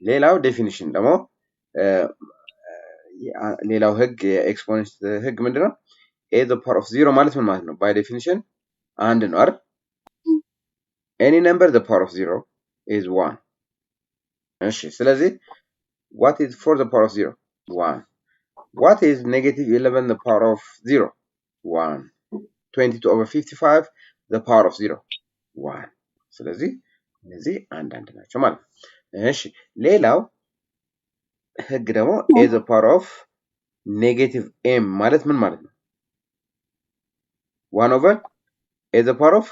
ሌላው ዴፊኒሽን ደግሞ ሌላው ህግ የኤክስፖኔንት ህግ ምንድነው? a the power of 0 ማለት ምን ማለት ነው? by definition አንድ ነው አይደል? any number the power of 0 is 1 እሺ ስለዚህ what is 4 the power of 0? 1 what is negative 11 the power of 0? 1 22 over 55 the power of 0? 1 ስለዚህ እነዚህ አንድ ናቸው ማለት ነው። እሺ ሌላው ህግ ደግሞ a the power of negative m ማለት ምን ማለት ነው? 1 over a the power of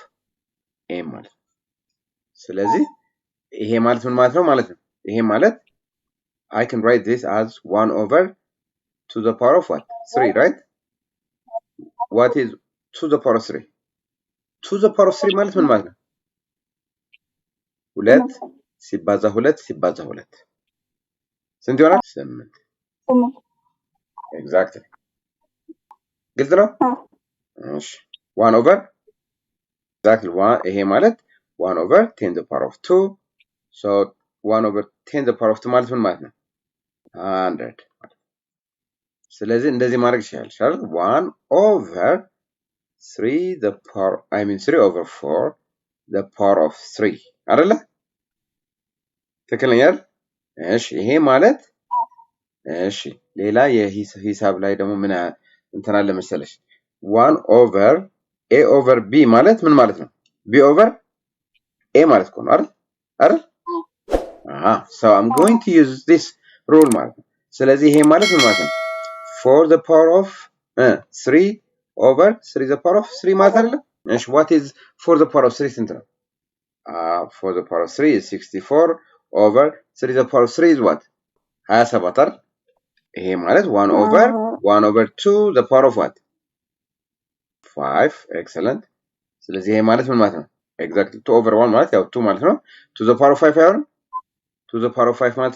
m ማለት ነው። ስለዚህ ይሄ ማለት ምን ማለት ነው? ይሄ ማለት I can write this as 1 over to the power of what? 3, right? What is to the power of 3? To the power of 3 ማለት ምን ማለት ነው? 2 ሲባዛ 2 ሲባዛ 2 ስንት ይሆናል? 8 exactly ግልጽ ነው? እሺ 1 over exactly 1 ይሄ ማለት 1 over 10 the power of 2 so 1 over 10 the power of 2 ማለት ምን ማለት ነው? 100 ስለዚህ እንደዚህ ማድረግ ይችላል 1 over 3 the power 3 over 4 the power of 3 አይደለ? ትክክለኛ? እሺ ይሄ ማለት እሺ ሌላ የሂሳብ ላይ ደግሞ ምን እንትን አለ መሰለሽ 1 over a over b ማለት ምን ማለት ነው? b over a ማለት ነው አይደል? So I'm going to use this rule ማለት ነው። ስለዚህ ይሄ ማለት ምን ማለት ነው? 4 the power of 3 over 3 the power of 3 ማለት አይደለ? እሺ what is 4 the power of 3 ስንት ነው? 4 the power of 3 is 64 over 3 the power of 3 is what? 27 አይደል? ይሄ ማለት 1 over 2 the power of what? 5 excellent ስለዚህ ይሄ ማለት ምን ማለት ነው? exactly 2 over 1 ማለት ያው 2 ማለት ነው to the power of 5 አይሆንም? to the power of 5 ማለት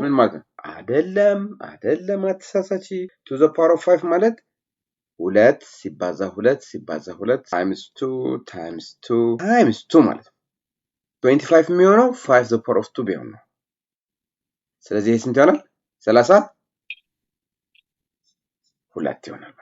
ምን ማለት ነው? አይደለም አትሳሳቺ to the power of 5 ማለት 2 ሲባዛ 2 ሲባዛ 2 times 2 times 2 times 2 ማለት ነው 25 የሚሆነው 5 the power of 2 ቢሆን ነው። ስለዚህ ይሄ ስንት ይሆናል? 32 ይሆናል።